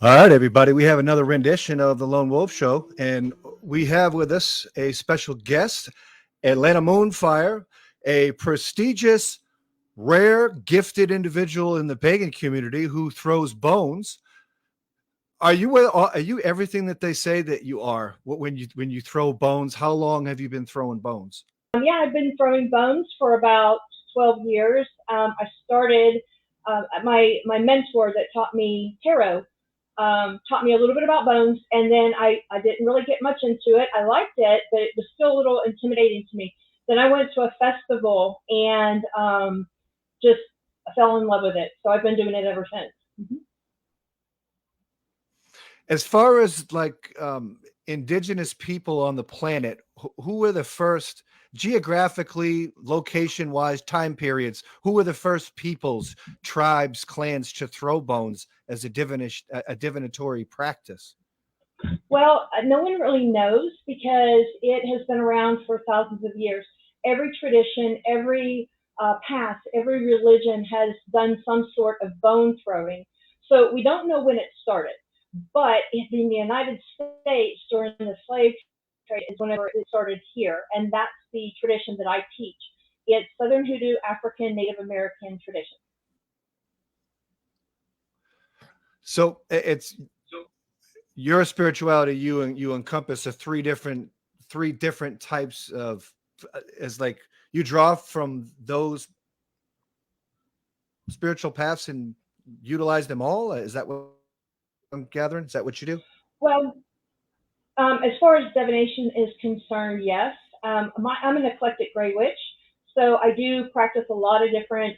All right, everybody. We have another rendition of the Lone Wolf Show, and we have with us a special guest, Atlanta Moonfire, a prestigious, rare, gifted individual in the pagan community who throws bones. Are you everything that they say that you are? When you throw bones, how long have you been throwing bones? Yeah, I've been throwing bones for about 12 years. I started my mentor that taught me tarot taught me a little bit about bones, and then I didn't really get much into it. I liked it, but it was still a little intimidating to me. Then I went to a festival and just fell in love with it. So I've been doing it ever since. Mhm. As far as indigenous people on the planet, who were the first geographically, location wise, time periods? Who were the first peoples, tribes, clans to throw bones as a divinatory practice? Well, no one really knows because it has been around for thousands of years. Every tradition, every past, every religion has done some sort of bone throwing. So we don't know when it started. But in the United States during the slave trade is whenever it started here. And that's the tradition that I teach. It's Southern Hoodoo, African, Native American tradition. So it's your spirituality. You encompass a three different types of as like you draw from those spiritual paths and utilize them all. Is that what I'm gathering? Is that what you do? Well, as far as divination is concerned, yes. I'm an eclectic gray witch, so I do practice a lot of different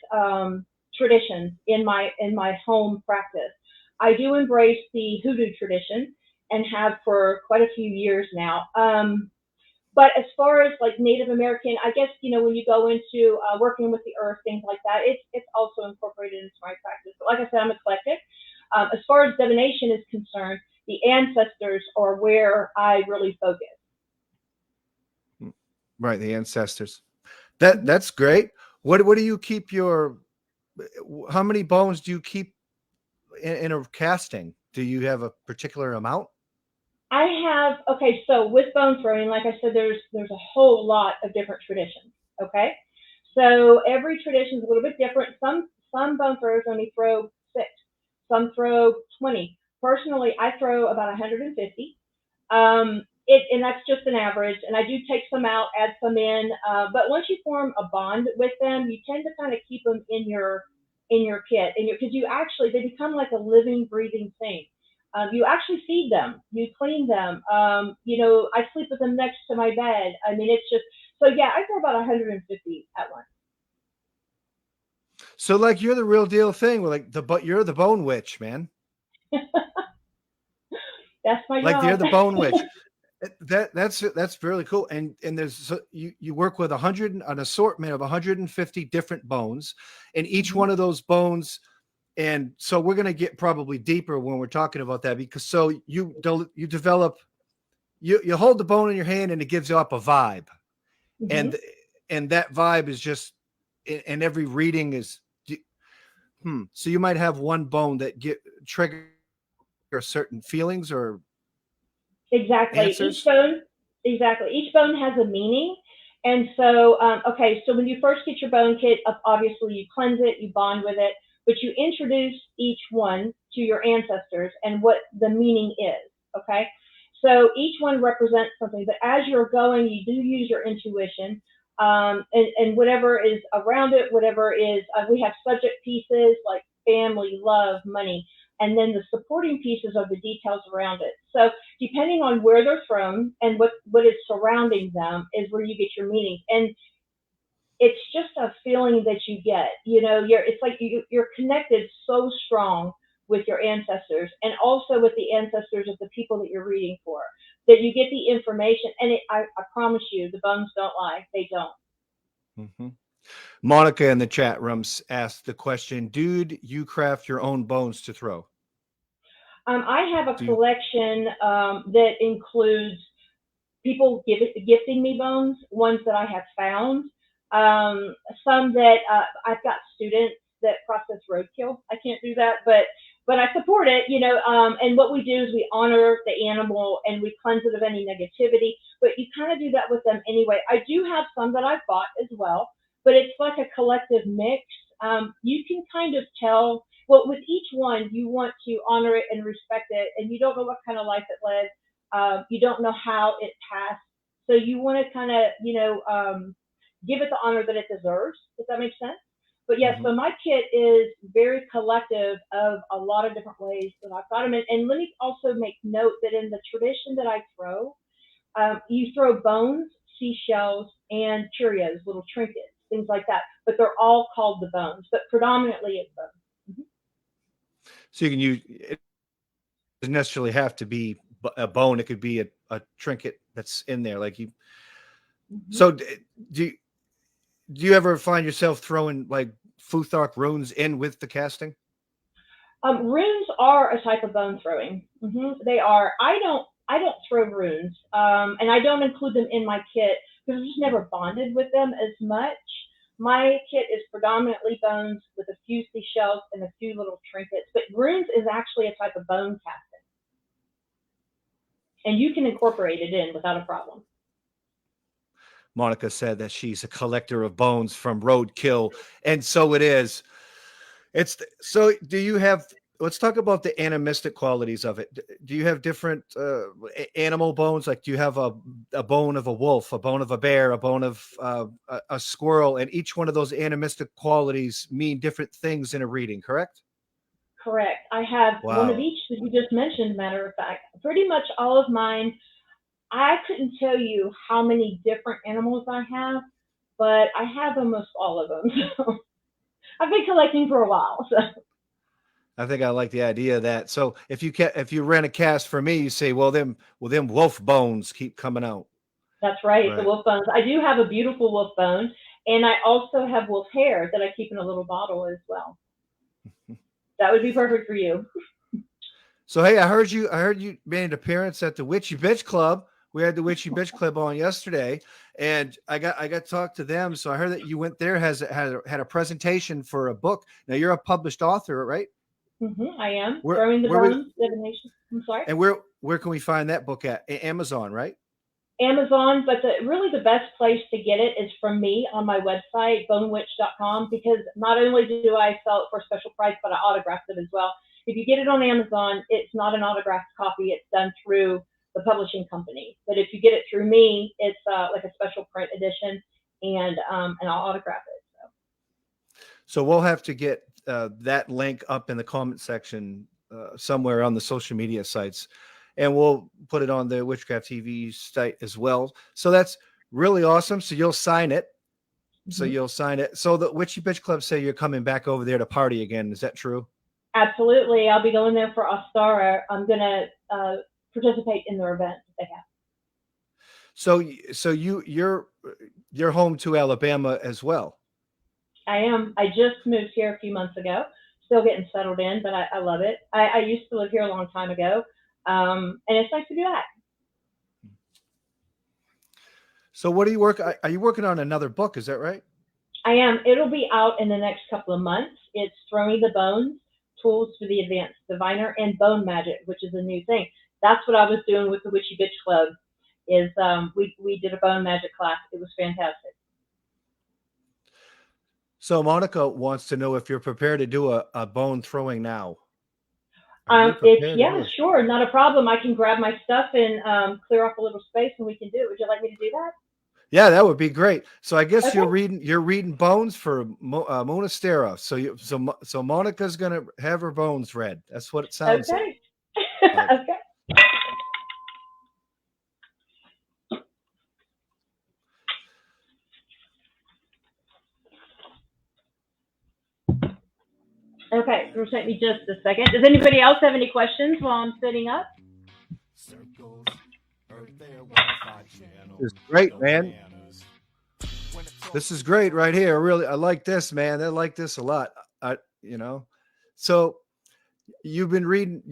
traditions in my home practice. I do embrace the hoodoo tradition and have for quite a few years now. But as far as like Native American, I guess when you go into working with the earth, things like that, it's also incorporated into my practice. But like I said, I'm eclectic. As far as divination is concerned, the ancestors are where I really focus. Right, the ancestors. That's great. What do you keep your? How many bones do you keep in a casting? Do you have a particular amount? I have okay, so with bone throwing, like I said, there's a whole lot of different traditions. Okay, so every tradition is a little bit different. Some bone throwers only throw six, some throw 20. Personally, I throw about 150. And that's just an average. And I do take some out, add some in. But once you form a bond with them, you tend to kind of keep them in your kit, and because you actually they become like a living, breathing thing. You actually feed them, you clean them. I sleep with them next to my bed. I mean, it's just so yeah. I throw about 150 at once. So like you're the real deal thing. Like but you're the bone witch, man. That's my Like you're job. the bone witch. That's really cool. And there's you work with an assortment of 150 different bones, and each Hmm. one of those bones. And so we're going to get probably deeper when we're talking about that because so you develop you hold the bone in your hand and it gives you up a vibe, Hmm. and and that vibe is just and every reading is so you might have one bone that get trigger certain feelings or Exactly. answers. Exactly. Each bone has a meaning. And so, okay, so when you first get your bone kit, obviously you cleanse it, you bond with it, but you introduce each one to your ancestors and what the meaning is. Okay. So each one represents something, but as you're going, you do use your intuition. And whatever is around it, whatever is, we have subject pieces like family, love, money, and then the supporting pieces are the details around it. So depending on where they're from and what is surrounding them is where you get your meaning. And it's just a feeling that you get. It's like you're connected so strong with your ancestors and also with the ancestors of the people that you're reading for that you get the information. And I promise you, the bones don't lie. They don't. Mm-hmm. Monica in the chat rooms asked the question, dude, you craft your own bones to throw? I have a Do you? collection that includes people gifting me bones, ones that I have found, some that I've got students that process roadkill. I can't do that, but but I support it, you know. And what we do is we honor the animal and we cleanse it of any negativity. But you kind of do that with them anyway. I do have some that I've bought as well, but it's like a collective mix. You can kind of tell. Well, with each one, you want to honor it and respect it, and you don't know what kind of life it led. You don't know how it passed, so you want to kind of, give it the honor that it deserves. Does that make sense? But yes, Mhm. so my kit is very collective of a lot of different ways that I've got them in. And let me also make note that in the tradition that I throw, you throw bones, seashells, and Cheerios, little trinkets, things like that. But they're all called the bones, but predominantly it's bones. So you can use it doesn't necessarily have to be a bone. It could be a trinket that's in there. Like you. Mm-hmm. So do you, do you ever find yourself throwing like Futhark runes in with the casting? Runes are a type of bone throwing. They are. I don't throw runes, and I don't include them in my kit because I just never bonded with them as much. My kit is predominantly bones with a few seashells and a few little trinkets. But runes is actually a type of bone casting, and you can incorporate it in without a problem. Monica said that she's a collector of bones from roadkill, and so it is. So. Do you have? Let's talk about the animistic qualities of it. Do you have different animal bones? Like, do you have a bone of a wolf, a bone of a bear, a bone of a squirrel, and each one of those animistic qualities mean different things in a reading? Correct. Correct. I have one of Wow. each that you just mentioned. Matter of fact, pretty much all of mine. I couldn't tell you how many different animals I have, but I have almost all of them. So I've been collecting for a while. So I think I like the idea of that. So if you ran a cast for me, you say, them wolf bones keep coming out. that's right, the Right. wolf bones. I do have a beautiful wolf bone, and I also have wolf hair that I keep in a little bottle as well. That would be perfect for you. So hey, I heard you made an appearance at the Witchy Bitch Club. We had the Witchy Bitch Club on yesterday, and I got to talk to them. So I heard that you went there, had a presentation for a book. Now you're a published author, right? I am Where throwing the where we bones divination. I'm sorry. and where can we find that book at? Amazon, right? Amazon, but really the best place to get it is from me on my website, bonewitch.com, because not only do I sell it for a special price, but I autograph it as well. If you get it on Amazon, it's not an autographed copy. It's done through the publishing company. But if you get it through me, it's like a special print edition, and I'll autograph it. So. So we'll have to get that link up in the comment section somewhere on the social media sites, and we'll put it on the Witchcraft TV site as well. So that's really awesome. So you'll sign it. So Mm-hmm. you'll sign it. So the Witchy Bitch Club say you're coming back over there to party again. Is that true? Absolutely. I'll be going there for Ostara. I'm going to participate in their event that they have. So you're home to Alabama as well. I am. I just moved here a few months ago. Still getting settled in, but I love it. I used to live here a long time ago, and it's nice to be back. So what are you work? Are you working on another book? Is that right? I am. It'll be out in the next couple of months. It's Throwing the Bones, Tools for the Advanced Diviner, and Bone Magic, which is a new thing. That's what I was doing with the Witchy Bitch Club. Is we did a bone magic class. It was fantastic. So Monica wants to know if you're prepared to do a bone throwing now. Are you If prepared to yeah, do it? sure, not a problem. I can grab my stuff and clear up a little space, and we can do it. Would you like me to do that? Yeah, that would be great. So I guess Okay. you're reading bones for Monastera. So Monica's gonna have her bones read. That's what it sounds Okay. like. Okay. Okay. It'll take me just a second. Does anybody else have any questions while I'm sitting up? This is great, man. This is great right here. Really, I like this, man. I like this a lot. I, you know, so you've been reading.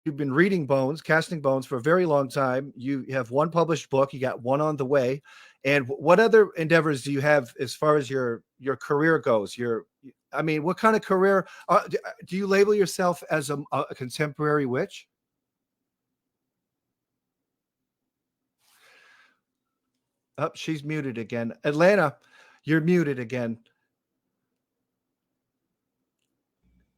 you've been reading bones, casting bones for a very long time. You have one published book. You got one on the way. And what other endeavors do you have as far as your career goes? I mean, what kind of career do you label yourself as a contemporary witch? Oh, she's muted again. Atlanta, you're muted again.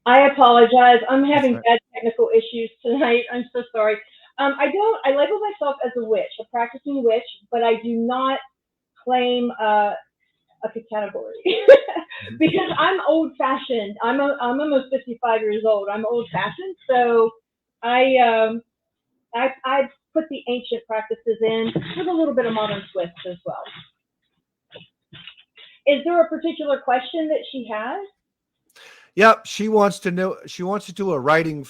I apologize. I'm That's having right. bad technical issues tonight. I'm so sorry. I label myself as a witch, a practicing witch, but I do not claim a category Mhm. because I'm old fashioned. I'm almost 55 years old. I'm old fashioned. So I, I put the ancient practices in with a little bit of modern twist as well. Is there a particular question that she has? Yep, she wants to know. She wants to do a writing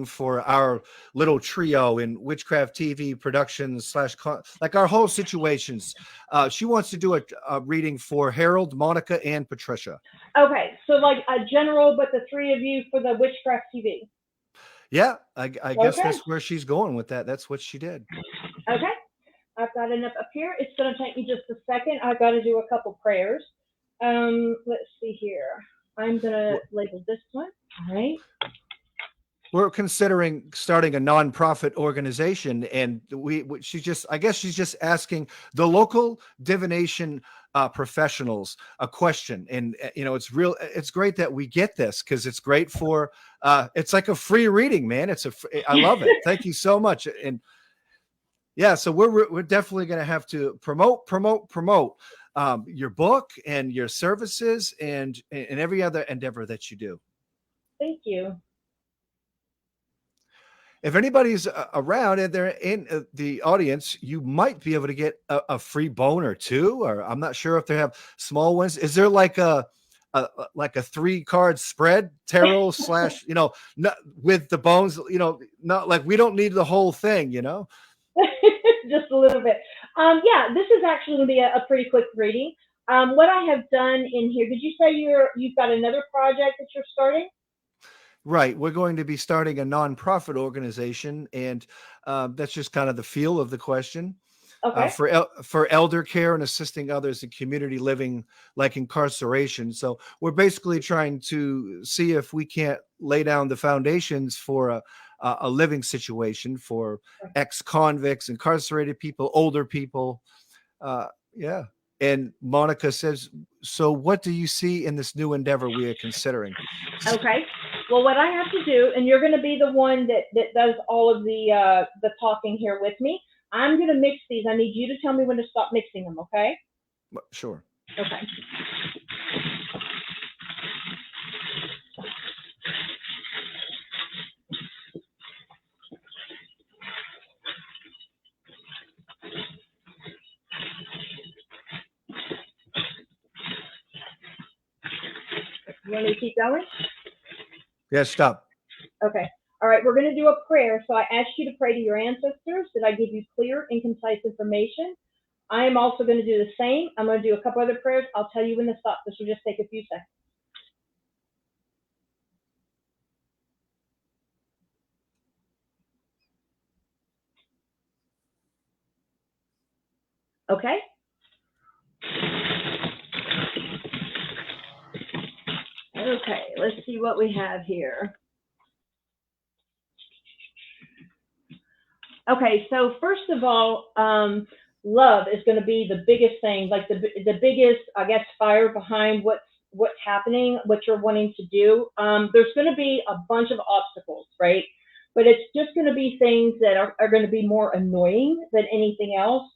for our little trio in witchcraft TV productions slash like our whole situations. She wants to do a reading for Harold, Monica, and Patricia. Okay, so like a general, but the three of you for the witchcraft TV. Yeah, I guess Okay, that's where she's going with that. That's what she did. okay. I've got enough up here. It's going to take me just a second. I've got to do a couple prayers. Let's see here. I'm going to label this one. All right. We're considering starting a nonprofit organization, and she's just, I guess she's just asking the local divination professionals a question. And it's great that we get this, because it's great for it's like a free reading, man. I love it. Thank you so much. And yeah, so we're definitely going to have to promote your book and your services and every other endeavor that you do. Thank you. If anybody's around and they're in the audience, you might be able to get a free bone or two, or I'm not sure if they have small ones. Is there like a 3-card spread tarot slash, not with the bones, not like, we don't need the whole thing. Just a little bit. Yeah, this is actually going to be a pretty quick reading. What I have done in here, did you say you've got another project that you're starting? Right. We're going to be starting a nonprofit organization, and that's just kind of the feel of the question. Okay. For elder care and assisting others in community living, like incarceration. So we're basically trying to see if we can't lay down the foundations for a living situation for ex-convicts, incarcerated people, older people. Yeah. And Monica says, so what do you see in this new endeavor we are considering? Okay. Well, what I have to do, and you're going to be the one that does all of the talking here with me. I'm going to mix these. I need you to tell me when to stop mixing them. Okay. Sure. Okay. You want me to keep going? Yeah, stop. Okay. All right. We're going to do a prayer. So I asked you to pray to your ancestors that I give you clear and concise information. I am also going to do the same. I'm going to do a couple other prayers. I'll tell you when to stop. This will just take a few seconds. Okay. Okay. Let's see what we have here. Okay, so first of all, love is going to be the biggest thing, like the biggest, I guess, fire behind what's happening, what you're wanting to do. There's going to be a bunch of obstacles, right? But it's just going to be things that are going to be more annoying than anything else.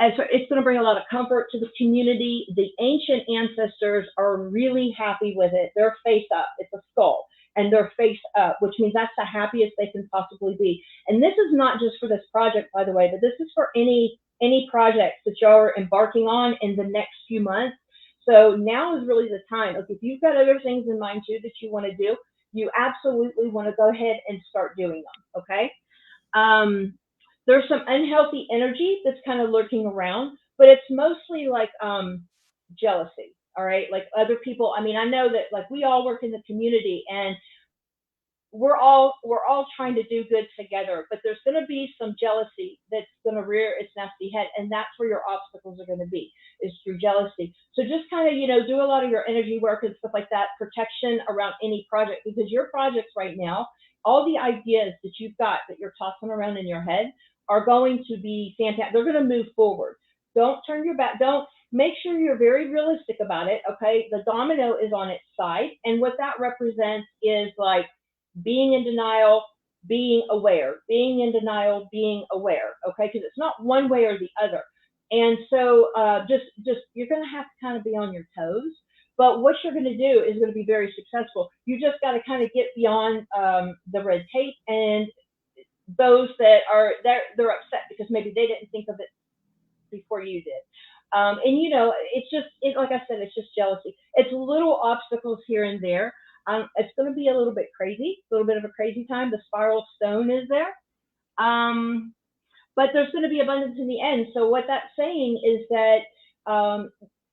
And so it's going to bring a lot of comfort to the community. The ancient ancestors are really happy with it. They're face up. It's a skull. And they're face up, which means that's the happiest they can possibly be. And this is not just for this project, by the way, but this is for any projects that y'all are embarking on in the next few months. So now is really the time. Like, if you've got other things in mind too that you want to do, you absolutely want to go ahead and start doing them. Okay. There's some unhealthy energy that's kind of lurking around, but it's mostly like jealousy. All right. Like other people. I mean, I know that like we all work in the community, and we're all trying to do good together, but there's going to be some jealousy that's going to rear its nasty head, and that's where your obstacles are going to be, is through jealousy. So just kind of, do a lot of your energy work and stuff like that, protection around any project, because your projects right now, all the ideas that you've got that you're tossing around in your head are going to be fantastic. They're going to move forward. Don't turn your back. Don't Make sure you're very realistic about it. Okay. The domino is on its side. And what that represents is like being in denial, being aware, being in denial, being aware. Okay. Because it's not one way or the other. And so just you're going to have to kind of be on your toes. But what you're going to do is going to be very successful. You just got to kind of get beyond the red tape, and those that are they're upset because maybe they didn't think of it before you did. And it's just like I said, it's just jealousy. It's little obstacles here and there. It's going to be a little bit crazy, a little bit of a crazy time. The spiral stone is there, but there's going to be abundance in the end. So what that's saying is that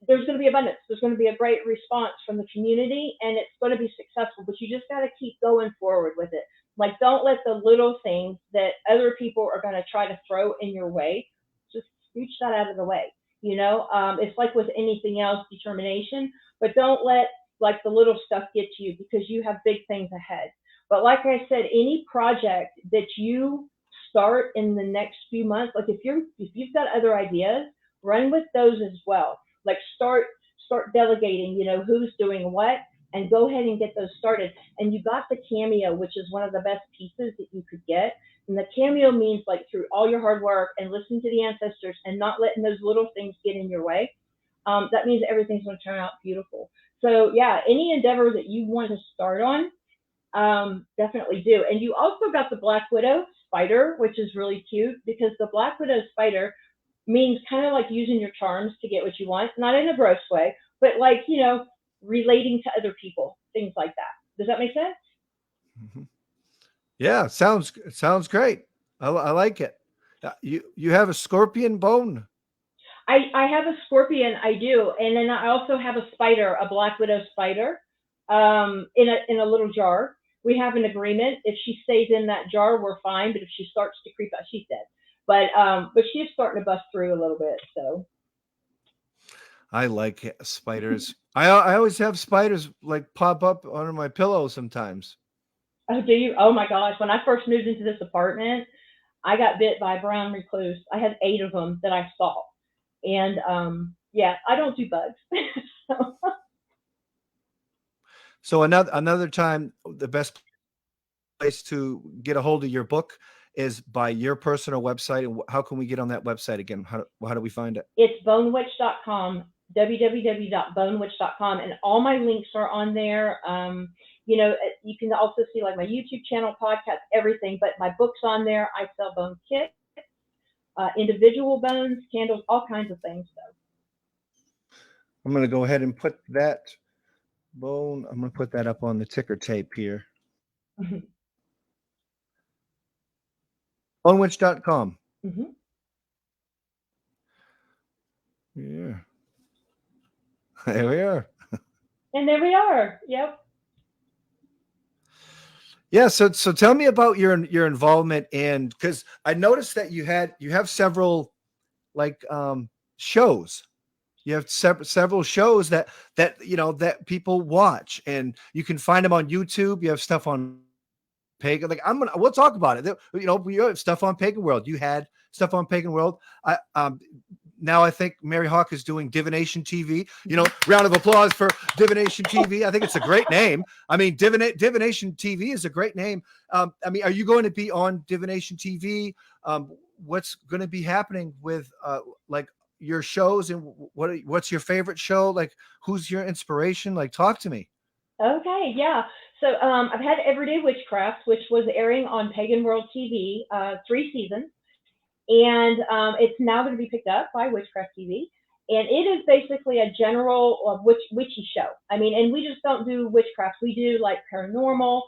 there's going to be abundance. There's going to be a great response from the community, and it's going to be successful. But you just got to keep going forward with it. Like, don't let the little things that other people are going to try to throw in your way, just scooch that out of the way. It's like with anything else, determination, but don't let like the little stuff get to you, because you have big things ahead. But like I said, any project that you start in the next few months, like if you've got other ideas, run with those as well. Like start delegating, who's doing what, and go ahead and get those started. And you got the cameo, which is one of the best pieces that you could get. And the cameo means like through all your hard work and listening to the ancestors and not letting those little things get in your way. That means everything's going to turn out beautiful. So yeah, any endeavor that you want to start on, definitely do. And you also got the Black Widow spider, which is really cute, because the Black Widow spider means kind of like using your charms to get what you want, not in a gross way, but like, relating to other people, things like that. Does that make sense? Mhm. Yeah, sounds great. I like it. You have a scorpion bone. I have a scorpion, I do, and then I also have a spider, a black widow spider, in a little jar. We have an agreement. If she stays in that jar, we're fine. But if she starts to creep out, she's dead. But she's starting to bust through a little bit. So I like spiders. I always have spiders like pop up under my pillow sometimes. oh, do you? Oh my gosh! When I first moved into this apartment, I got bit by a brown recluse. I had 8 of them that I saw, and yeah, I don't do bugs. So, So another time, the best place to get a hold of your book is by your personal website. And how can we get on that website again? How do we find it? it's bonewitch.com, www.bonewitch.com, and all my links are on there. You can also see like my YouTube channel, podcast, everything, but my book's on there. I sell bone kits, individual bones, candles, all kinds of things. So. I'm going to go ahead and put that bone. I'm going to put that up on the ticker tape here. Bonewitch.com. Mm-hmm. Yeah. There we are. And there we are. Yep. Yeah, so tell me about your involvement in, because I noticed that you have several like shows. You have several shows that people watch, and you can find them on YouTube. You have stuff on Pagan. Like we'll talk about it. You have stuff on Pagan World. You had stuff on Pagan World. Now I think Mary Hawk is doing Divination TV. Round of applause for Divination TV. I think it's a great name. I mean, Divination TV is a great name. I mean, are you going to be on Divination TV? What's going to be happening with like your shows, and what's your favorite show? Like, who's your inspiration? Like, talk to me. Okay, yeah. So I've had Everyday Witchcraft, which was airing on Pagan World TV, 3 seasons. And it's now going to be picked up by Witchcraft TV. And it is basically a general witchy show. I mean, and we just don't do witchcraft. We do like paranormal,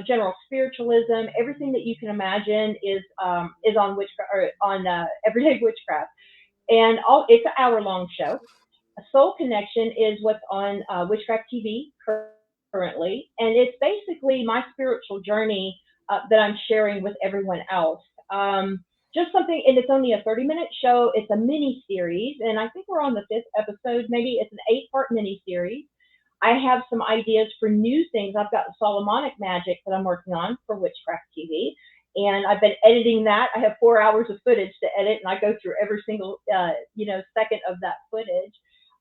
general spiritualism. Everything that you can imagine is on witchcraft, or on Everyday Witchcraft. And it's an hour-long show. A Soul Connection is what's on Witchcraft TV currently, and it's basically my spiritual journey that I'm sharing with everyone else. Just something, and it's only a 30-minute show. It's a mini series, and I think we're on the fifth episode. Maybe it's an eight-part mini series. I have some ideas for new things. I've got Solomonic magic that I'm working on for Witchcraft TV, and I've been editing that. I have 4 hours of footage to edit, and I go through every single second of that footage.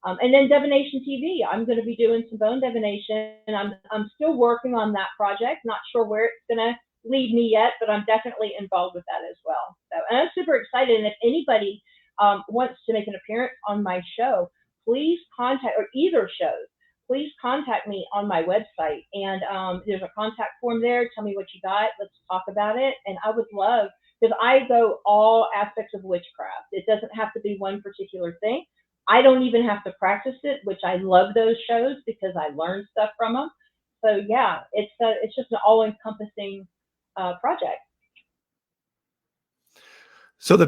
And then divination TV. I'm going to be doing some bone divination. I'm still working on that project. Not sure where it's going to lead me yet, but I'm definitely involved with that as well. So, and I'm super excited. And if anybody wants to make an appearance on my show, please contact, or either shows, please contact me on my website. And there's a contact form there. Tell me what you got. Let's talk about it. And I would love, because I go all aspects of witchcraft. It doesn't have to be one particular thing. I don't even have to practice it, which I love those shows because I learn stuff from them. So yeah, it's just an all-encompassing project. So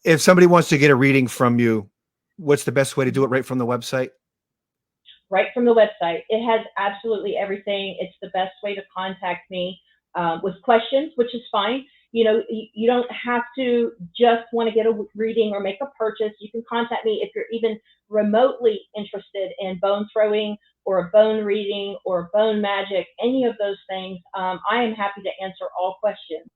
if somebody wants to get a reading from you, what's the best way to do it? Right from the website? Right from the website. It has absolutely everything. It's the best way to contact me with questions, which is fine. You don't have to just want to get a reading or make a purchase. You can contact me if you're even remotely interested in bone throwing or a bone reading or bone magic, any of those things. I am happy to answer all questions.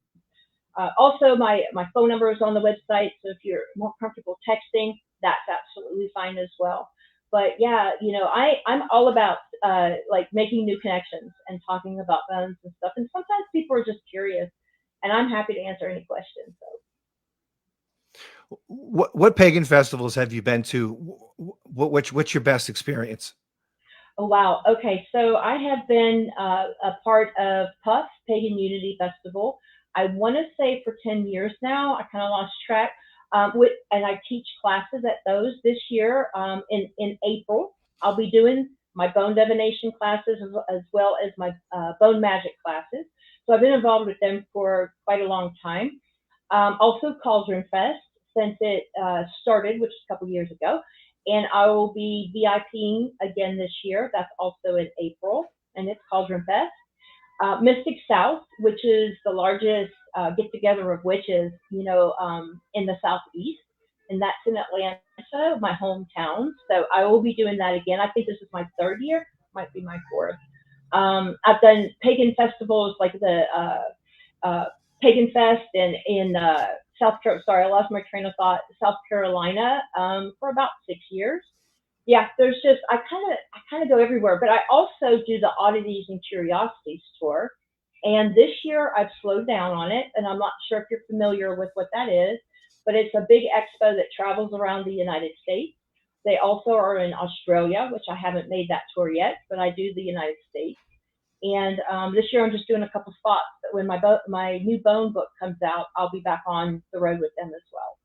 Also, my phone number is on the website, so if you're more comfortable texting, that's absolutely fine as well. But yeah, I'm all about like making new connections and talking about bones and stuff. And sometimes people are just curious, and I'm happy to answer any questions. So. What pagan festivals have you been to? What's your best experience? Oh wow. Okay, so I have been a part of Puff Pagan Unity Festival. I want to say for 10 years now. I kind of lost track. And I teach classes at those this year in April. I'll be doing my bone divination classes as well as my bone magic classes. So I've been involved with them for quite a long time. Also Cauldron Fest since it started, which is a couple years ago. And I will be VIPing again this year. That's also in April, and it's Cauldron Fest. Mystic South, which is the largest get together of witches, in the Southeast, and that's in Atlanta, my hometown. So I will be doing that again. I think this is my third year, might be my fourth. I've done pagan festivals like the Pagan Fest in South Carolina. Sorry, I lost my train of thought. South Carolina for about 6 years. Yeah, there's just I kind of go everywhere, but I also do the Oddities and Curiosities tour. And this year I've slowed down on it, and I'm not sure if you're familiar with what that is, but it's a big expo that travels around the United States. They also are in Australia, which I haven't made that tour yet, but I do the United States. And this year I'm just doing a couple spots. But when my new bone book comes out, I'll be back on the road with them as well.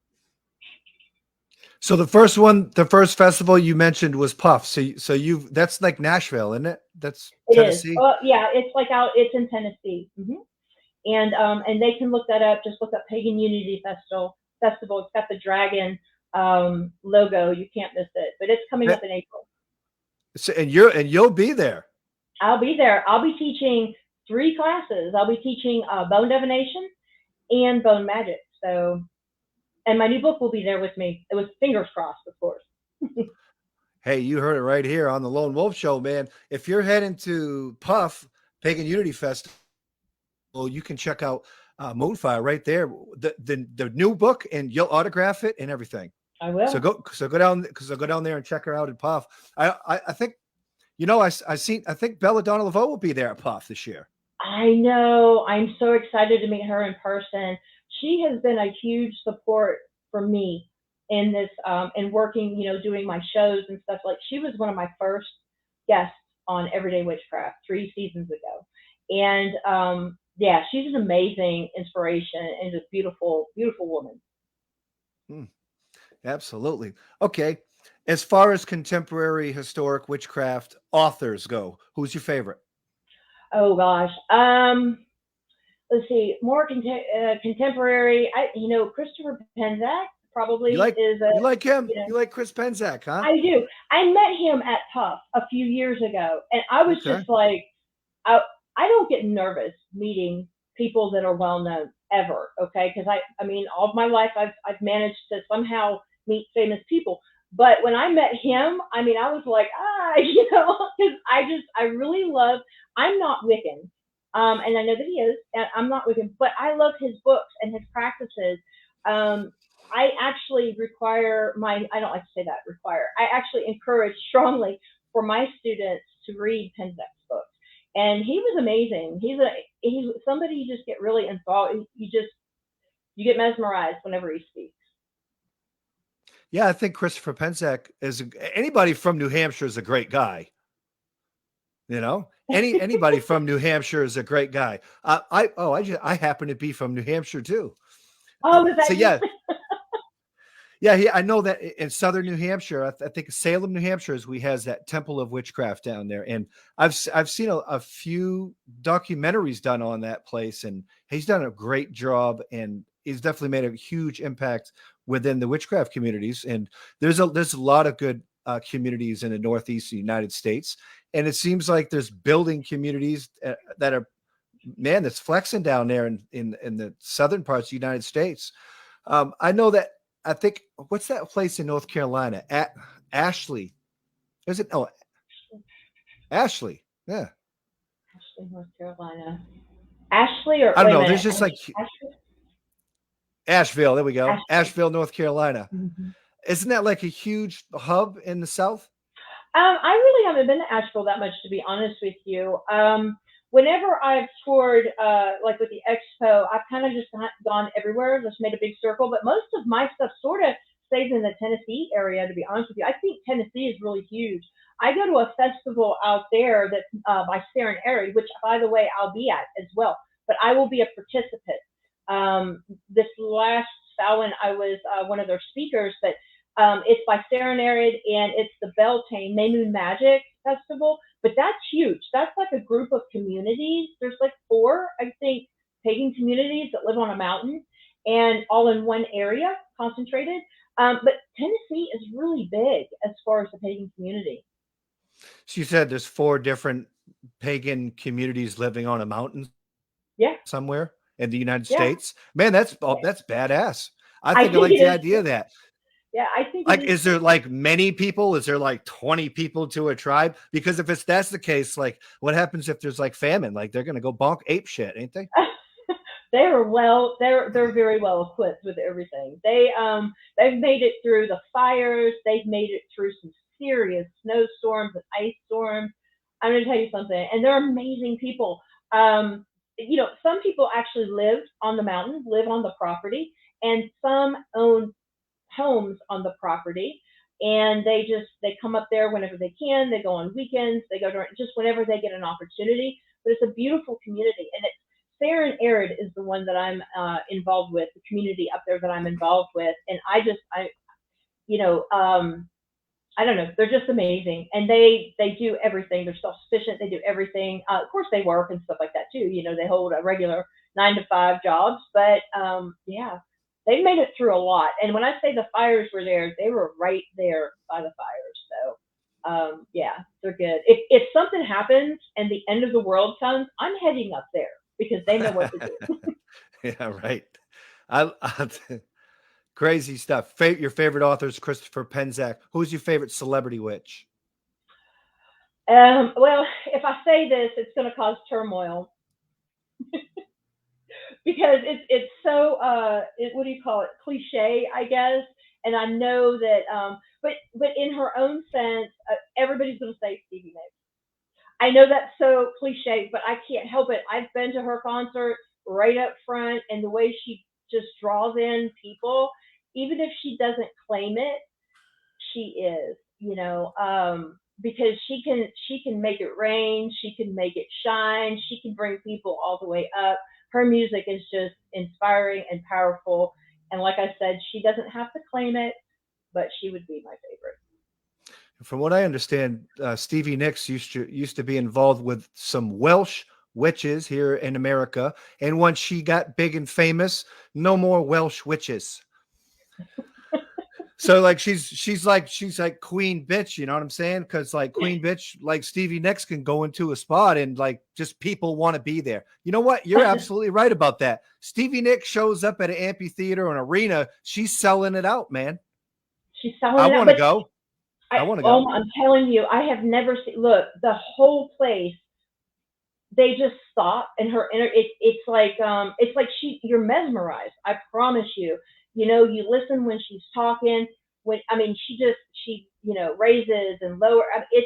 So the first festival you mentioned was Puff. So that's like Nashville, isn't it? That's It is. Tennessee. Well, yeah, it's like out. It's in Tennessee. And they can look that up. Just look up Pagan Unity Festival. It's got the dragon logo. You can't miss it. But it's coming up in April. So, and you'll be there. I'll be there. I'll be teaching 3 classes. I'll be teaching bone divination and bone magic. So, and my new book will be there with me. It was fingers crossed, of course. Hey, you heard it right here on the Lone Wolf Show, man. If you're heading to Puff Pagan Unity Festival, you can check out Moonfire right there. The new book, and you'll autograph it and everything. I will. So go down there and check her out at Puff. I think I think Belladonna Laveau will be there at Puff this year. I know. I'm so excited to meet her in person. She has been a huge support for me in this in working, doing my shows and stuff. Like, she was one of my first guests on Everyday Witchcraft 3 seasons ago. And yeah, she's an amazing inspiration and just beautiful, beautiful woman. Absolutely. Okay. As far as contemporary historic witchcraft authors go, who's your favorite? Oh gosh. Let's see. More contemporary. Christopher Penzak probably You is you like him? You like Chris Penzak, huh? I do. I met him at Puff a few years ago, and I was Okay. just like, I, I don't get nervous meeting people that are well known ever. Okay, because I mean, all of my life I've managed to somehow meet famous people. But when I met him, I mean, I was like, because I really love. I'm not Wiccan, and I know that he is. And I'm not Wiccan, but I love his books and his practices. Um, I actually require my. I don't like to say that require. I actually encourage strongly for my students to read Penzek's books, and he was amazing. He's somebody you just get really involved. You get mesmerized whenever he speaks. Yeah, I think Christopher Penczak is anybody from New Hampshire is a great guy. You know, anybody from New Hampshire is a great guy. I happen to be from New Hampshire too. Oh, is So that you? yeah, yeah. I know that in southern New Hampshire, I think Salem, New Hampshire, is we has that Temple of Witchcraft down there, and I've seen a few documentaries done on that place, and he's done a great job, and he's definitely made a huge impact within the witchcraft communities. And there's a lot of good communities in the Northeast United States, and it seems like there's building communities that are man that's flexing down there in the southern parts of the United States. I know that I think what's that place in North Carolina at Ashley? Is it? Oh, Ashley. Yeah. Ashley, North Carolina. Ashley, or I don't wait a know. There's minute. just like Ashley. Asheville. There we go. Ashley. Asheville, North Carolina. Mm-hmm. Isn't that like a huge hub in the South? I really haven't been to Asheville that much, to be honest with you. Whenever I've toured, like with the expo, I've kind of just gone everywhere, just made a big circle. But most of my stuff sort of stays in the Tennessee area, to be honest with you. I think Tennessee is really huge. I go to a festival out there that's by Sarah and Airy, which, by the way, I'll be at as well. But I will be a participant. This last Samhain, I was one of their speakers, but it's by Serenade, and it's the Beltane May Moon Magic Festival. But that's huge. That's like a group of communities. There's like four, I think, pagan communities that live on a mountain and all in one area, concentrated. But Tennessee is really big as far as the pagan community. So you said there's four different pagan communities living on a mountain Yeah, somewhere in the United yeah. States. Man, that's badass. I I think I think like it the is. idea of that. Yeah, I think it Like, is. is there like many people? Is there like 20 people to a tribe? Because if that's the case, like what happens if there's like famine? Like they're gonna go bonk ape shit, ain't they? They're very well equipped with everything. They've made it through the fires. They've made it through some serious snowstorms and ice storms. I'm going to tell you something, and they're amazing people. Some people actually live on the mountain, live on the property, and some own homes on the property. And they come up there whenever they can. They go on weekends. They go during just whenever they get an opportunity. But it's a beautiful community, and it's Fair and Arid is the one that I'm involved with, the community up there that I'm involved with, and you know, I don't know, they're just amazing, and they do everything. They're self sufficient. They do everything. Of course, they work and stuff like that too. They hold a regular 9 to 5 jobs, but yeah, they made it through a lot. And when I say the fires were there, they were right there by the fires. So yeah, they're good. If something happens and the end of the world comes, I'm heading up there because they know what to do. Yeah, right. I crazy stuff. Your favorite author is Christopher Penczak. Who's your favorite celebrity witch? Well, if I say this, it's going to cause turmoil because it's so what do you call it, cliche, I guess. And I know that, but in her own sense, everybody's going to say Stevie Nicks. I know that's so cliche, but I can't help it. I've been to her concert right up front, and the way she just draws in people, even if she doesn't claim it, she is, because she can make it rain, she can make it shine, she can bring people all the way up. Her music is just inspiring and powerful, and like I said, she doesn't have to claim it, but she would be my favorite. From what I understand, Stevie Nicks used to be involved with some Welsh witches here in America, and once she got big and famous, no more Welsh witches. So like she's like Queen Bitch, you know what I'm saying? Because like Queen Bitch, like Stevie Nicks can go into a spot and like just people want to be there. You know what? You're absolutely right about that. Stevie Nicks shows up at an amphitheater or an arena, she's selling it out, man. She's I selling it out, want to but go. I want to go. I'm telling you, I have never seen. Look, the whole place, they just stop, and it's like you're mesmerized. I promise you. You know, you listen when she's talking. When I mean, she raises and lower. I mean,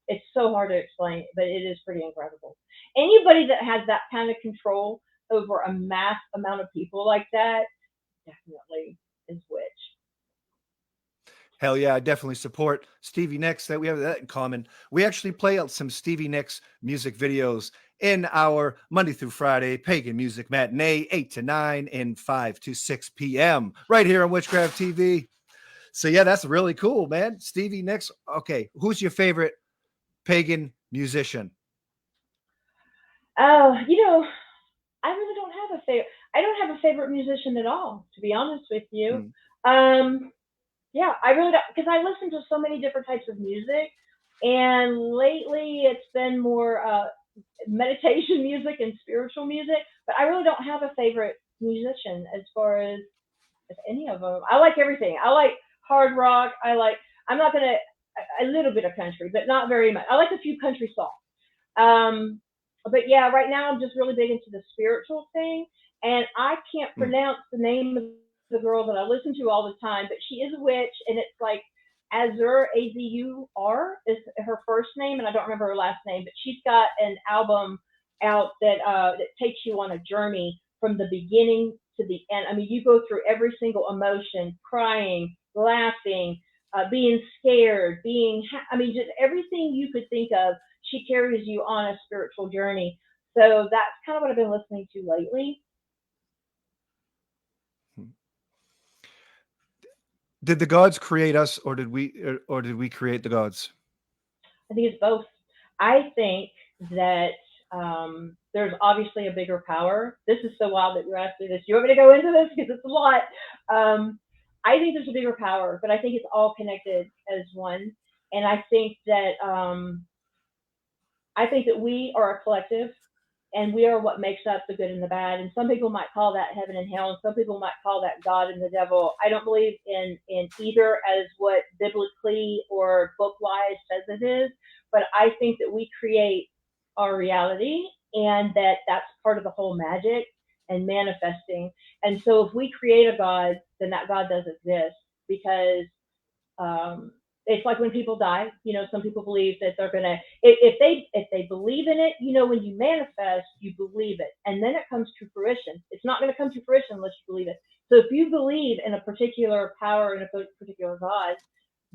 it's so hard to explain, but it is pretty incredible. Anybody that has that kind of control over a mass amount of people like that definitely is witch. Hell yeah, I definitely support Stevie Nicks. That we have that in common. We actually play out some Stevie Nicks music videos in our Monday through Friday pagan music matinee, 8 to 9 and 5 to 6 p.m. right here on Witchcraft TV. So yeah, that's really cool, man. Stevie Nicks. Okay, who's your favorite pagan musician? Oh, I really don't have a favorite. I don't have a favorite musician at all, to be honest with you. Hmm. Um, yeah, I really don't, because I listen to so many different types of music, and lately it's been more meditation music and spiritual music. But I really don't have a favorite musician as far as any of them. I like everything. I like hard rock. I like. I'm not gonna a little bit of country, but not very much. I like a few country songs. Um, but yeah, right now I'm just really big into the spiritual thing, and I can't Hmm. pronounce the name of the girl that I listen to all the time, but she is a witch, and it's like Azur, Azur is her first name, and I don't remember her last name, but she's got an album out that takes you on a journey from the beginning to the end. I mean, you go through every single emotion, crying, laughing, being scared, I mean, just everything you could think of. She carries you on a spiritual journey. So that's kind of what I've been listening to lately. Did the gods create us, or did we create the gods? I think it's both. I think that there's obviously a bigger power. This is so wild that you're asking this. You want me to go into this because it's a lot? Um, I think there's a bigger power, but I think it's all connected as one. And I think that we are a collective, and we are what makes up the good and the bad. And some people might call that heaven and hell, and some people might call that God and the devil. I don't believe in either as what biblically or book wise says it is, but I think that we create our reality, and that's part of the whole magic and manifesting. And so if we create a God, then that God does exist, because um, it's like when people die. Some people believe that they're gonna, if they believe in it. When you manifest, you believe it, and then it comes to fruition. It's not going to come to fruition unless you believe it. So if you believe in a particular power and a particular God,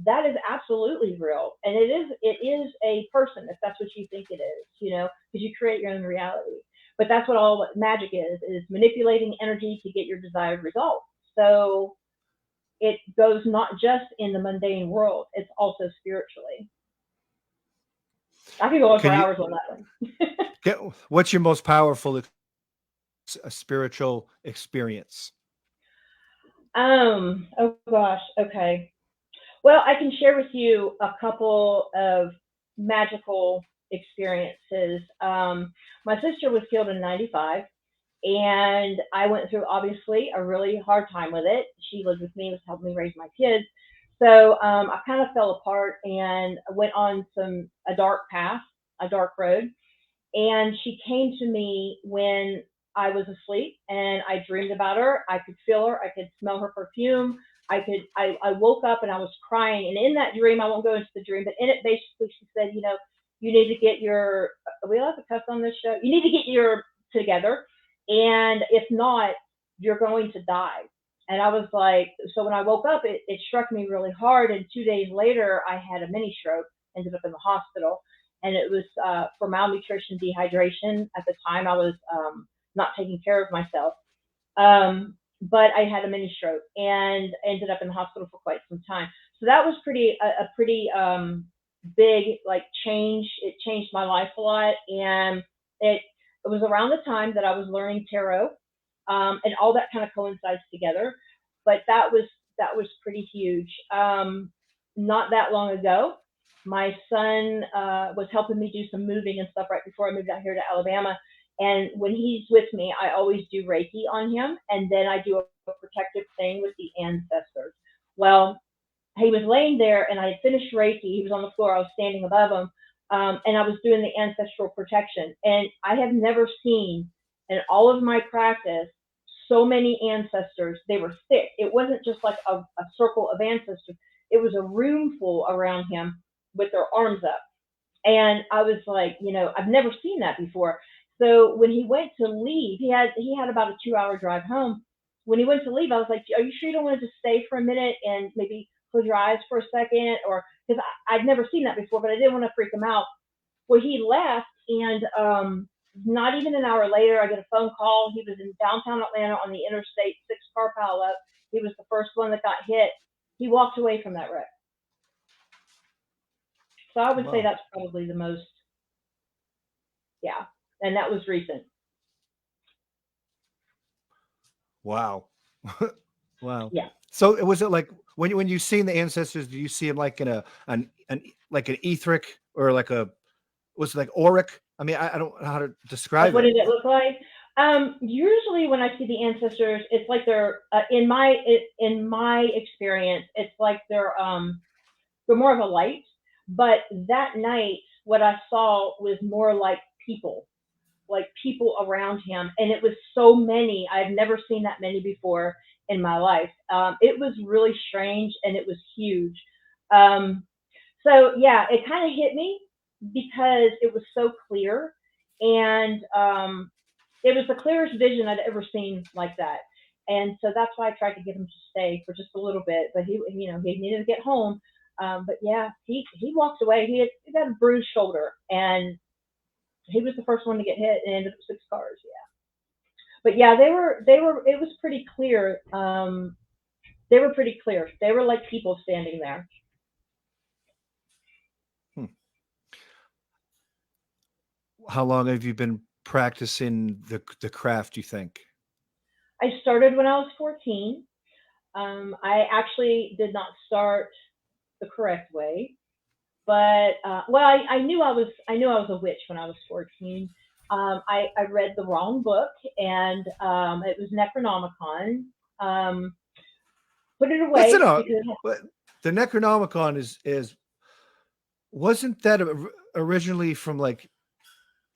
that is absolutely real, and it is a person if that's what you think it is. Because you create your own reality. But that's what all magic is manipulating energy to get your desired result. So it goes not just in the mundane world, it's also spiritually. I could go on for Can you hours on that one. get what's your most powerful spiritual experience? Oh gosh, okay. Well, I can share with you a couple of magical experiences. My sister was killed in 95, and I went through obviously a really hard time with it. She lived with me, was helping me raise my kids. So I kind of fell apart and went on a dark path, a dark road. And she came to me when I was asleep, and I dreamed about her. I could feel her. I could smell her perfume. I woke up and I was crying. And in that dream, I won't go into the dream, but in it, basically, she said, you need to get your, are we allowed to cuss on this show? You need to get your together. And if not, you're going to die. And I was like, so when I woke up, it struck me really hard. And 2 days later, I had a mini stroke, ended up in the hospital, and it was for malnutrition, dehydration. At the time, I was not taking care of myself. But I had a mini stroke and ended up in the hospital for quite some time. So that was a pretty big like change. It changed my life a lot, and it was around the time that I was learning tarot, and all that kind of coincides together. But that was pretty huge. Not that long ago, my son was helping me do some moving and stuff right before I moved out here to Alabama. And when he's with me, I always do Reiki on him, and then I do a protective thing with the ancestors. Well, he was laying there, and I had finished Reiki. He was on the floor. I was standing above him, and I was doing the ancestral protection. And I have never seen in all of my practice so many ancestors. They were thick. It wasn't just like a circle of ancestors. It was a room full around him with their arms up. And I was like, I've never seen that before. So when he went to leave, he had about a 2-hour drive home. When he went to leave, I was like, are you sure you don't want to just stay for a minute and maybe close your eyes for a second? Or because I'd never seen that before, but I didn't want to freak him out. Well, he left, and not even an hour later, I get a phone call. He was in downtown Atlanta on the interstate, 6-car pileup. He was the first one that got hit. He walked away from that wreck. So I would say Wow. that's probably the most, yeah. And that was recent. Wow. Wow. Yeah. So was it like when you seen the ancestors, do you see them like in an like an etheric or like a was it like auric? I mean, I don't know how to Like, describe what it. did it look like? Usually when I see the ancestors, it's like they're in my experience, it's like they're more of a light. But that night, what I saw was more like people around him, and it was so many. I've never seen that many before in my life. It was really strange, and it was huge. Um, so yeah, it kind of hit me because it was so clear, and it was the clearest vision I'd ever seen like that. And so that's why I tried to get him to stay for just a little bit, but he needed to get home. But yeah, he walked away. He got a bruised shoulder, and he was the first one to get hit and ended up 6 cars. Yeah, but yeah, they were. It was pretty clear. They were pretty clear. They were like people standing there. Hmm. How long have you been practicing the craft, you think? I started when I was 14. I actually did not start the correct way, but well, I knew I was a witch when I was 14. I read the wrong book, and it was Necronomicon. Um, Put it What's it away on? because What the Necronomicon is wasn't that originally from like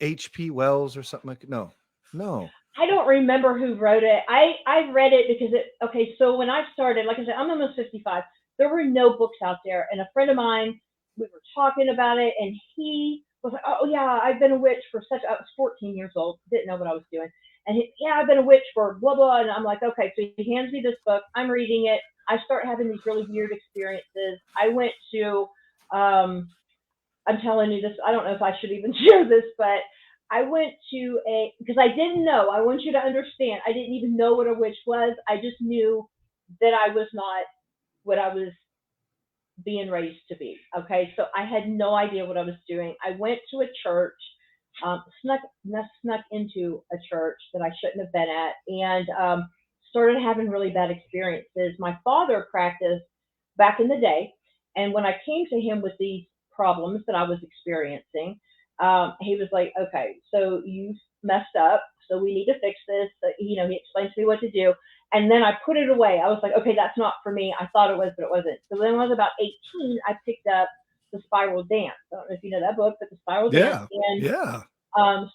H.P. Wells or something like no. No. I don't remember who wrote it. I read it because okay, so when I started, like I said, I'm almost 55. There were no books out there, and a friend of mine, we were talking about it, and he was like, "Oh yeah, I've been a witch for such." I was 14 years old, didn't know what I was doing, and yeah, I've been a witch for blah blah. And I'm like, okay, so he hands me this book. I'm reading it. I start having these really weird experiences. I went to I'm telling you this. I don't know if I should even share this, but I went to because I didn't know. I want you to understand. I didn't even know what a witch was. I just knew that I was not what I was being raised to be. Okay, so I had no idea what I was doing. I went to a church, snuck into a church that I shouldn't have been at, and started having really bad experiences. My father practiced back in the day, and when I came to him with these problems that I was experiencing, he was like, "Okay, so you messed up, so we need to fix this." So, he explained to me what to do, and then I put it away. I was like, "Okay, that's not for me." I thought it was, but it wasn't. So then when I was about 18, I picked up the Spiral Dance. I don't know if you know that book, but the Spiral Dance Yeah. and Yeah.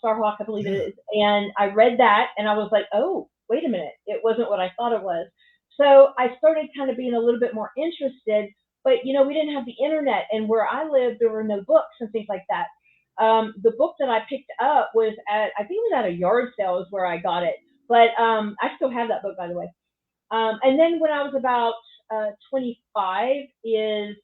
Starhawk, I believe it Yeah. is. And I read that, and I was like, "Oh, wait a minute, it wasn't what I thought it was." So I started kind of being a little bit more interested, but we didn't have the internet, and where I lived, there were no books and things like that. The book that I picked up was I think it was at a yard sale is where I got it, but I still have that book, by the way. And then when I was about 25 is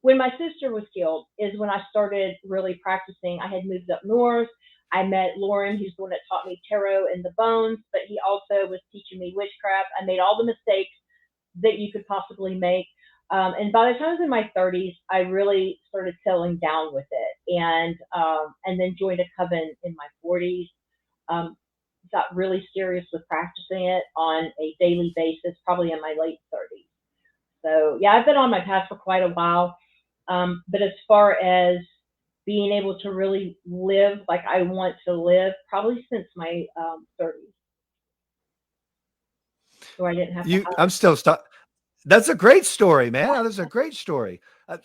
when my sister was killed is when I started really practicing. I had moved up north. I met Lauren, who's the one that taught me tarot and the bones, but he also was teaching me witchcraft. I made all the mistakes that you could possibly make. And by the time I was in my 30s, I really started settling down with it, and then joined a coven in my 40s. Um, got really serious with practicing it on a daily basis, probably in my late 30s. So yeah, I've been on my path for quite a while. But as far as being able to really live like I want to live, probably since my 30s, where I didn't have to I'm hide. still stuck. That's a great story, man. That's a great story.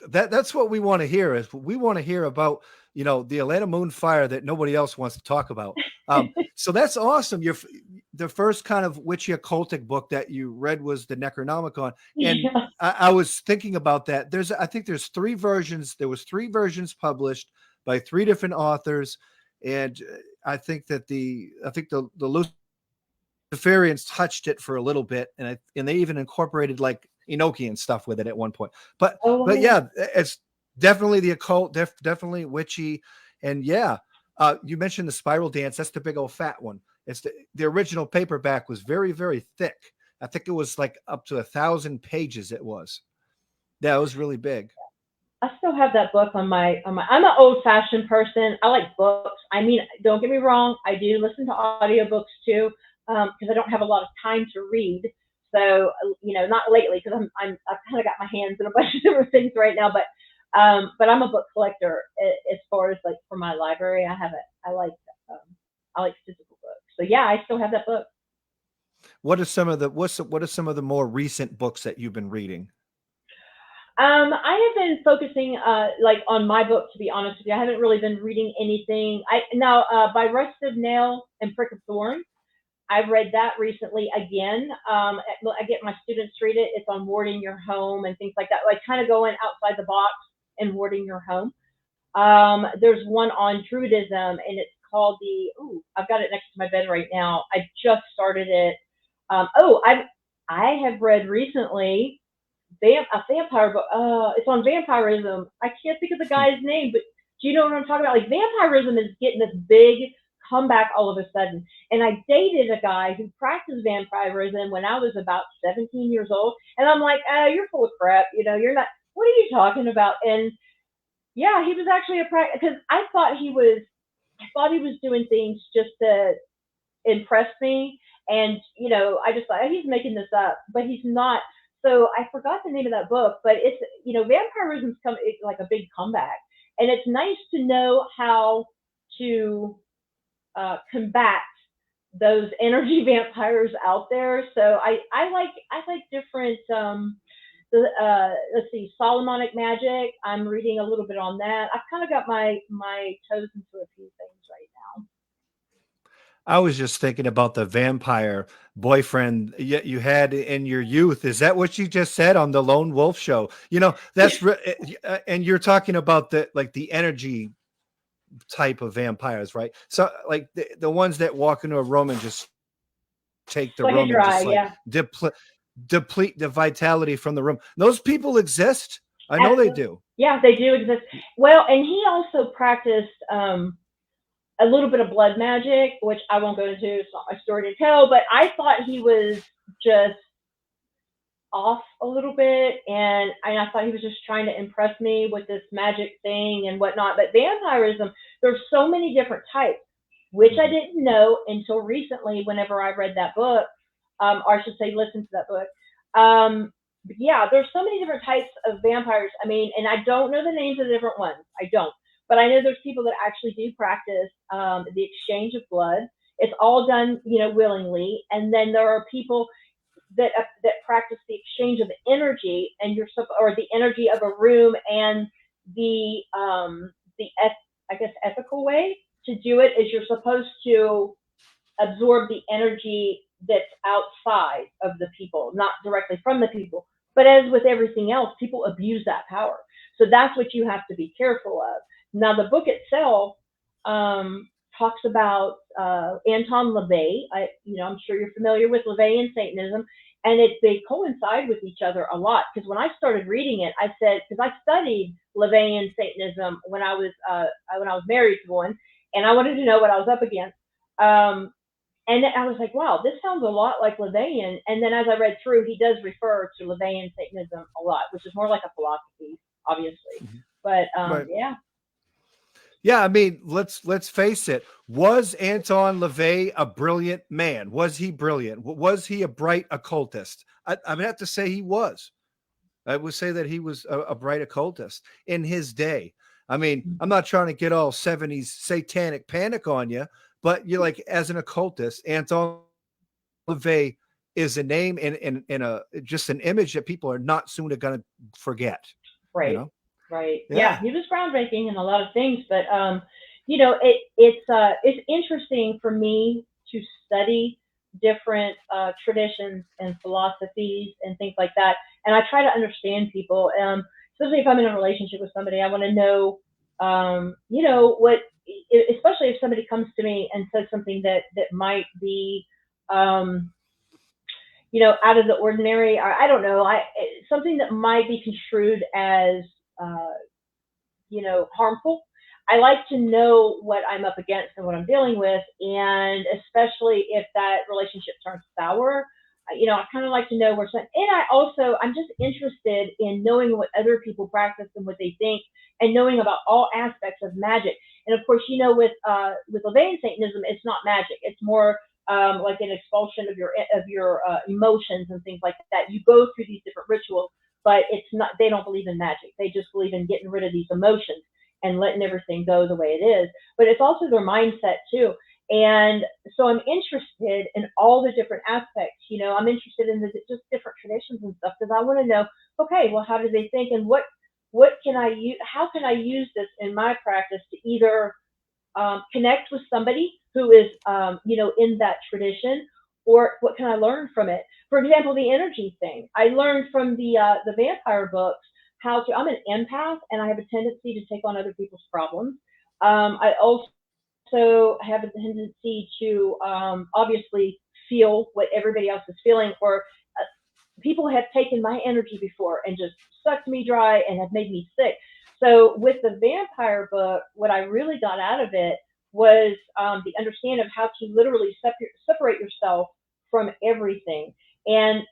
That's what we want to hear. Is we want to hear about the Atlanta Moonfire that nobody else wants to talk about. So that's awesome. The first kind of witchy occultic book that you read was the Necronomicon, and Yeah. I was thinking about that. I think there's three versions. There was three versions published by three different authors, and I think the Luciferians touched it for a little bit, and they even incorporated like Enochian stuff with it at one point. But Oh, but wow. yeah, it's definitely the occult, definitely witchy, and yeah. You mentioned the Spiral Dance. That's the big old fat one. It's the original paperback was very very thick. I think it was like up to 1,000 pages. It was. Yeah, it was really big. I still have that book on my. I'm an old fashioned person. I like books. I mean, don't get me wrong. I do listen to audiobooks too, because I don't have a lot of time to read. So not lately because I've kind of got my hands in a bunch of different things right now. But I'm a book collector as far as like for my library. Um, I like physical books. So yeah, I still have that book. What are some of the more recent books that you've been reading? I have been focusing like on my book. To be honest with you, I haven't really been reading anything. I now by Rest of Nail and Prick of Thorn. I've read that recently again. I get my students to read it. It's on warding your home and things like that, like kind of going outside the box and warding your home. There's one on Druidism, and it's called I've got it next to my bed right now. I just started it. I have read recently a vampire book. It's on vampirism. I can't think of the guy's name, but do you know what I'm talking about? Like vampirism is getting this big comeback all of a sudden. And I dated a guy who practiced vampirism when I was about 17 years old, and I'm like, you're full of crap. You're not. What are you talking about? And yeah, he was actually a practice because I thought he was doing things just to impress me. And, I just thought he's making this up, but he's not. So I forgot the name of that book, but vampirism's it's like a big comeback. And it's nice to know how to combat those energy vampires out there. So I like different, let's see, Solomonic magic. I'm reading a little bit on that. I've kind of got my toes into a few things right now. I was just thinking about the vampire boyfriend you had in your youth. Is that what you just said on the Lone Wolf Show? And you're talking about the energy type of vampires, right? So like the ones that walk into a room and just take the Like a room and dry, just like yeah. deplete the vitality from the room. Those people exist. I know they Absolutely. do. Yeah, they do exist. Well, and he also practiced a little bit of blood magic, which I won't go into. It's not my story to tell, but I thought he was just off a little bit, and I thought he was just trying to impress me with this magic thing and whatnot. But vampirism, there's so many different types, which I Mhm. didn't know until recently. Whenever I read that book, or I should say, listen to that book. But yeah, there's so many different types of vampires. I mean, and I don't know the names of the different ones. I don't, but I know there's people that actually do practice the exchange of blood. It's all done, willingly, and then there are people that practice the exchange of energy and or the energy of a room and the I guess ethical way to do it is you're supposed to absorb the energy that's outside of the people, not directly from the people. But as with everything else, people abuse that power. So that's what you have to be careful of. Now, the book itself talks about Anton LaVey. I'm sure you're familiar with LaVey and Satanism, and they coincide with each other a lot. Because when I started reading it, I said, because I studied LaVey and Satanism when I was married to one, and I wanted to know what I was up against. And I was like, wow, this sounds a lot like LaVeyan. And then as I read through, he does refer to LaVeyan Satanism a lot, which is more like a philosophy, obviously. Mhm. But Right. yeah, Yeah, I mean, let's face it. Was Anton LaVey a brilliant man? Was he brilliant? Was he a bright occultist? I have to say he was. I would say that he was a bright occultist in his day. I mean, I'm not trying to get all 70s satanic panic on you, but you're like, as an occultist, Anton LaVey is a name and a just an image that people are not soon going to forget. You Right, know? right. Yeah, Yeah. he was groundbreaking in a lot of things, but it's interesting for me to study different traditions and philosophies and things like that, and I try to understand people. Especially if I'm in a relationship with somebody, I want to know, what, especially if somebody comes to me and says something that might be, um, out of the ordinary, or I don't know, something that might be construed as, uh, harmful. I like to know what I'm up against and what I'm dealing with, and especially if that relationship turns sour, I kind of like to know where some. And I'm just interested in knowing what other people practice and what they think, and knowing about all aspects of magic. And of course, with Levian Satanism, it's not magic; it's more like an expulsion of your emotions and things like that. You go through these different rituals, but it's not. They don't believe in magic. They just believe in getting rid of these emotions and letting everything go the way it is. But it's also their mindset too. And so I'm interested in all the different aspects. I'm interested in just different traditions and stuff, because I want to know, okay, well, how do they think, and what can I use? How can I use this in my practice to either connect with somebody who is, in that tradition, or what can I learn from it? For example, the energy thing. I learned from the vampire books how to. I'm an empath, and I have a tendency to take on other people's problems. I also have a tendency to obviously feel what everybody else is feeling, or people have taken my energy before and just sucked me dry and have made me sick. So with the vampire book, what I really got out of it was the understanding of how to literally separate yourself from everything. And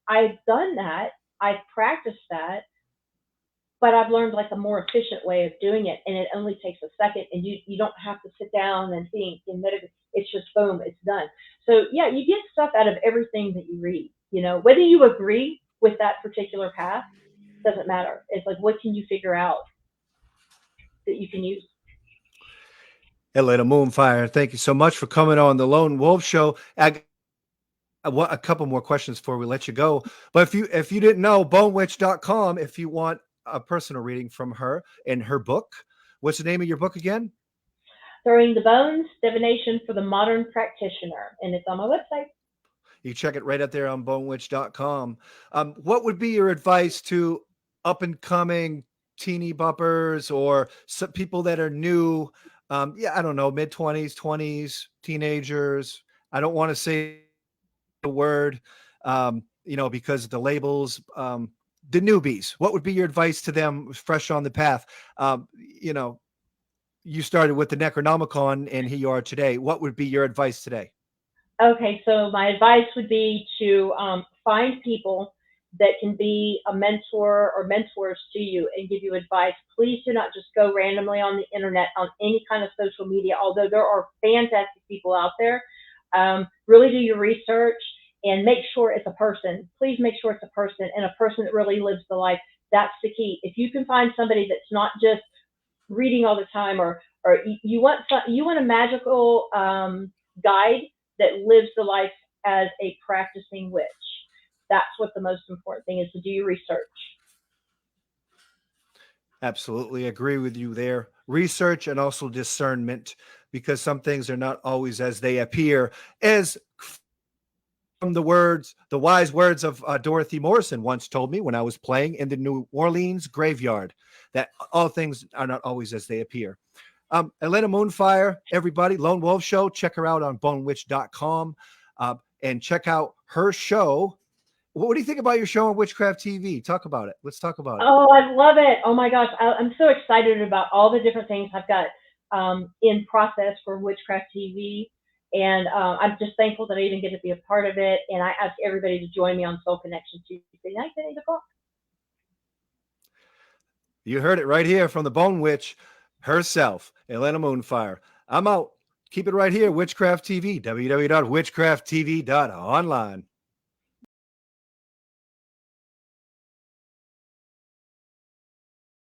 I've done that. I've practiced that, but I've learned like a more efficient way of doing it, and it only takes a second, and you don't have to sit down and think and meditate. It's just boom, it's done. So yeah, you get stuff out of everything that you read. Whether you agree with that particular path doesn't matter. It's like, what can you figure out that you can use? Atlanta Moonfire, thank you so much for coming on the Lone Wolf Show. I want a couple more questions before we let you go. But if you didn't know, bonewitch.com, if you want a personal reading from her and her book. What's the name of your book again? Throwing the Bones, Divination for the Modern Practitioner, and it's on my website. You check it right out there on bonewitch.com. What would be your advice to up and coming teeny buppers or some people that are new? Yeah, I don't know, mid 20s, 20s, teenagers. I don't want to say the word, because the labels, the newbies. What would be your advice to them fresh on the path? You know, you started with the Necronomicon and here you are today. What would be your advice today? Okay, so my advice would be to find people that can be a mentor or mentors to you and give you advice. Please do not just go randomly on the internet, on any kind of social media, although there are fantastic people out there. Really do your research and make sure it's a person. Please make sure it's a person, and a person that really lives the life. That's the key. If you can find somebody that's not just reading all the time, or you want a magical guide that lives the life as a practicing witch. That's what the most important thing is, to do your research. Absolutely agree with you there. Research and also discernment, because some things are not always as they appear. As from the wise words of Dorothy Morrison once told me when I was playing in the New Orleans graveyard, that all things are not always as they appear. Atlanta Moonfire, everybody, Lone Wolf Show. Check her out on bonewitch.com and check out her show. What do you think about your show on Witchcraft TV? Talk about it. Let's talk about it. Oh, I love it. Oh my gosh. I'm so excited about all the different things I've got in process for Witchcraft TV. And I'm just thankful that I even get to be a part of it. And I ask everybody to join me on Soul Connection Tuesday night at 8 o'clock. You heard it right here from the Bone Witch herself, Atlanta Moonfire. I'm out. Keep it right here, Witchcraft TV, www.witchcrafttv.online.